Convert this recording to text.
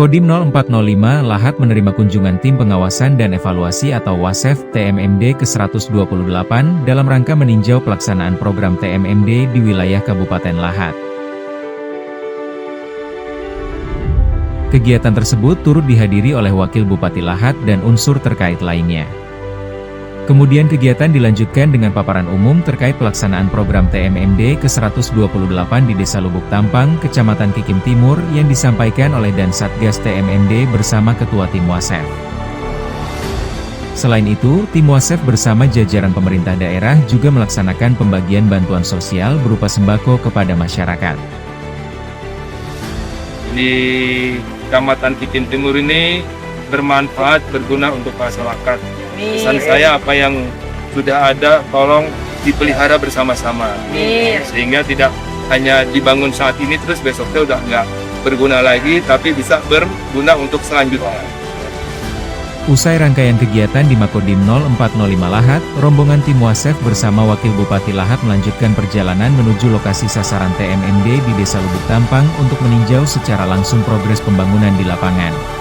Kodim 0405 Lahat menerima kunjungan Tim Pengawasan dan Evaluasi atau WASEV TMMD ke-128 dalam rangka meninjau pelaksanaan program TMMD di wilayah Kabupaten Lahat. Kegiatan tersebut turut dihadiri oleh Wakil Bupati Lahat dan unsur terkait lainnya. Kemudian kegiatan dilanjutkan dengan paparan umum terkait pelaksanaan program TMMD ke-128 di Desa Lubuk Tampang, Kecamatan Kikim Timur yang disampaikan oleh Dan Satgas TMMD bersama Ketua Tim WASEV. Selain itu, Tim WASEV bersama jajaran pemerintah daerah juga melaksanakan pembagian bantuan sosial berupa sembako kepada masyarakat. Di Kecamatan Kikim Timur ini bermanfaat, berguna untuk masyarakat. Pesan saya apa yang sudah ada tolong dipelihara bersama-sama, sehingga tidak hanya dibangun saat ini terus besoknya udah nggak berguna lagi, tapi bisa berguna untuk selanjutnya. Usai rangkaian kegiatan di Makodim 0405 Lahat, rombongan Tim WASEV bersama Wakil Bupati Lahat melanjutkan perjalanan menuju lokasi sasaran TMMD di Desa Lubuk Tampang untuk meninjau secara langsung progres pembangunan di lapangan.